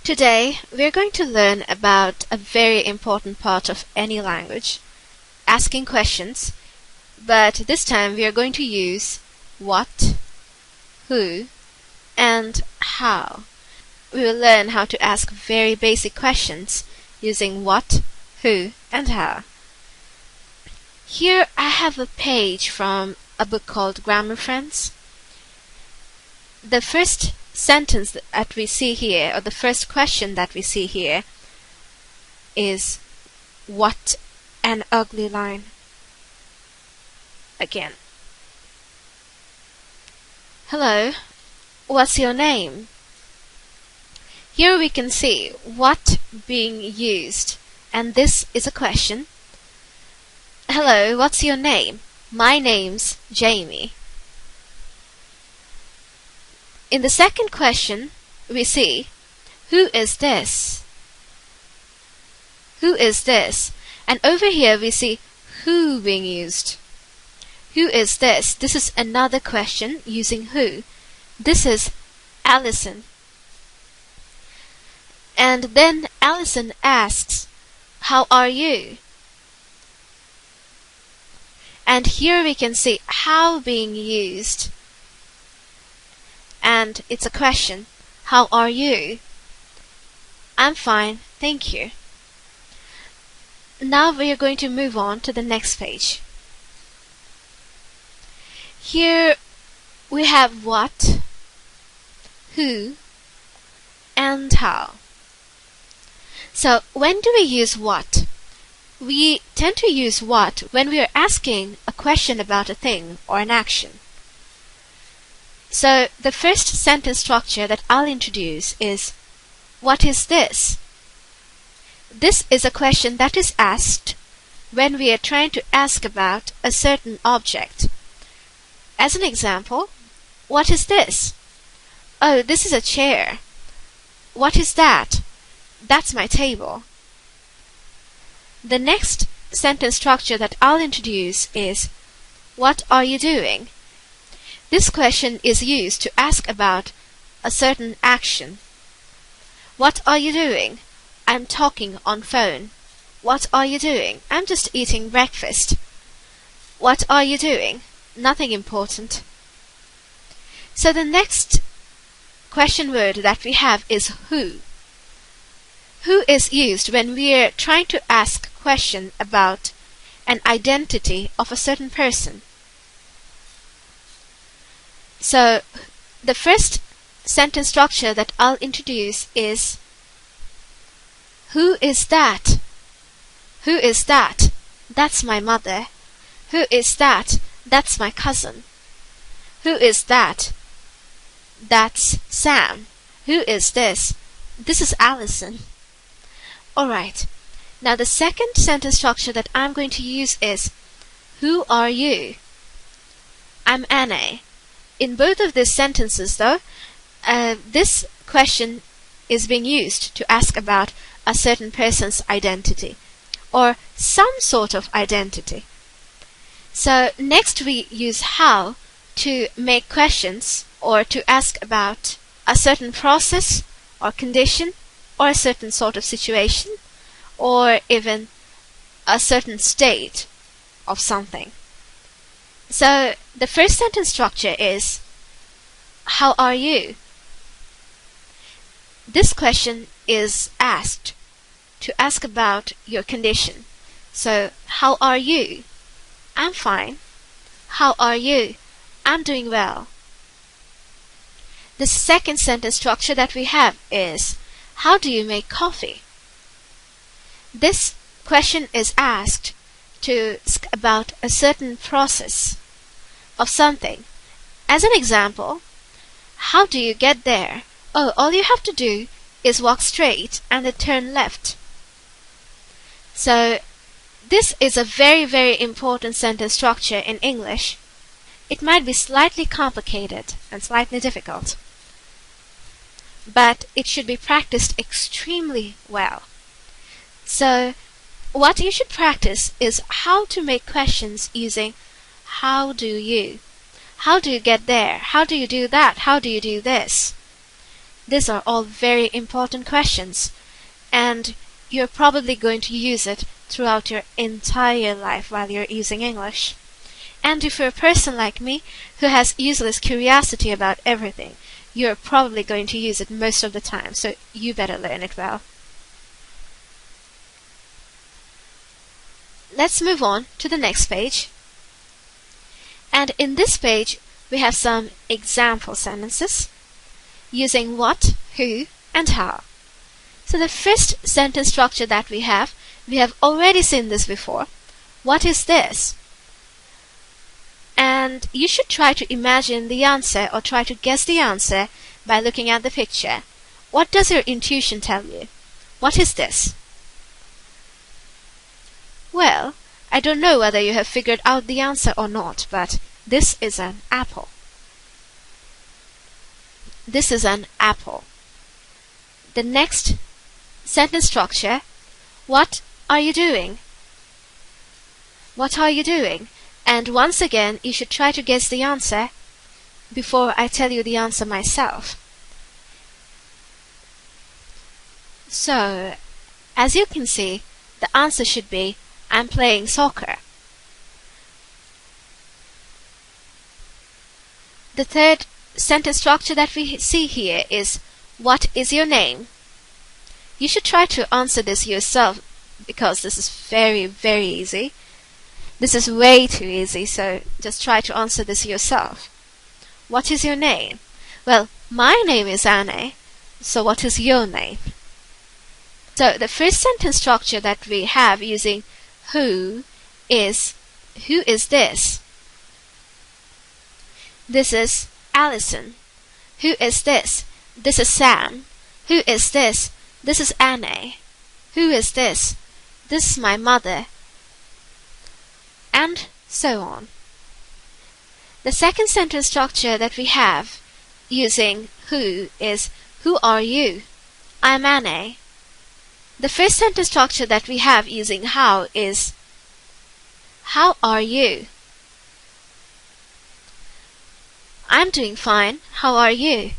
Today, we're going to learn about a very important part of any language, asking questions, but this time we are going to use what, who, and how. We will learn how to ask very basic questions using what, who, and how. Here I have a page from a book called Grammar Friends. The first sentence that we see here, or the first question that we see here, is what an ugly line. Again. Hello, what's your name? Here we can see what being used, and this is a question. Hello, what's your name? My name's Jamie. In the second question, we see, who is this? Who is this? And over here we see who being used. Who is this? This is another question using who. This is Allison. And then Allison asks, how are you? And here we can see how being used. And it's a question. How are you? I'm fine, thank you. Now we are going to move on to the next page. Here we have what, who, and how. So when do we use what? We tend to use what when we are asking a question about a thing or an action. So the first sentence structure that I'll introduce is, what is this? This is a question that is asked when we are trying to ask about a certain object. As an example, what is this? Oh, this is a chair. What is that? That's my table. The next sentence structure that I'll introduce is, what are you doing? This question is used to ask about a certain action. What are you doing? I'm talking on phone. What are you doing? I'm just eating breakfast. What are you doing? Nothing important. So the next question word that we have is who. Who is used when we are trying to ask a question about an identity of a certain person. So the first sentence structure that I'll introduce is, who is that? Who is that? That's my mother. Who is that? That's my cousin. Who is that? That's Sam. Who is this? This is Allison. Alright, now the second sentence structure that I'm going to use is, who are you? I'm Anna. In both of these sentences though, this question is being used to ask about a certain person's identity, or some sort of identity. So next we use how to make questions or to ask about a certain process or condition or a certain sort of situation or even a certain state of something. So the first sentence structure is, how are you? This question is asked to ask about your condition. So, how are you? I'm fine. How are you? I'm doing well. The second sentence structure that we have is, how do you make coffee? This question is asked to ask about a certain process of something. As an example, how do you get there? Oh, all you have to do is walk straight and then turn left. So this is a very, very important sentence structure in English. It might be slightly complicated and slightly difficult, but it should be practiced extremely well. So what you should practice is how to make questions using how do you? How do you get there? How do you do that? How do you do this? These are all very important questions, and you're probably going to use it throughout your entire life while you're using English. And if you're a person like me who has useless curiosity about everything, you're probably going to use it most of the time, so you better learn it well. Let's move on to the next page. And in this page, we have some example sentences using what, who, and how. So the first sentence structure that we have already seen this before. What is this? And you should try to imagine the answer or try to guess the answer by looking at the picture. What does your intuition tell you? What is this? Well, I don't know whether you have figured out the answer or not, but this is an apple. This is an apple. The next sentence structure, what are you doing? What are you doing? And once again, you should try to guess the answer before I tell you the answer myself. So, as you can see, the answer should be, I'm playing soccer. The third sentence structure that we see here is, what is your name? You should try to answer this yourself because this is very, very easy. This is way too easy, so just try to answer this yourself. What is your name? Well, my name is Anne, so what is your name? So the first sentence structure that we have using who is this? This is Allison. Who is this? This is Sam. Who is this? This is Anne. Who is this? This is my mother. And so on. The second sentence structure that we have using who is, who are you? I'm Anne. The first sentence structure that we have using how is, how are you? I'm doing fine. How are you?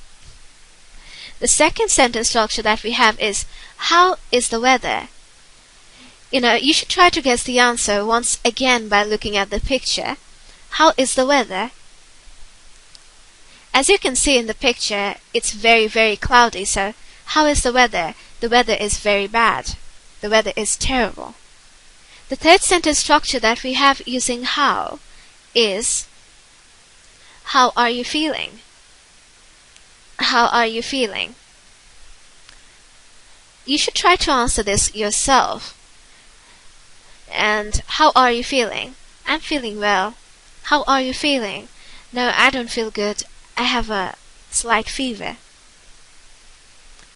The second sentence structure that we have is, how is the weather? You should try to guess the answer once again by looking at the picture. How is the weather? As you can see in the picture, it's very, very cloudy, so how is the weather? The weather is very bad. The weather is terrible. The third sentence structure that we have using how is, how are you feeling? How are you feeling? You should try to answer this yourself. And how are you feeling? I'm feeling well. How are you feeling? No, I don't feel good. I have a slight fever.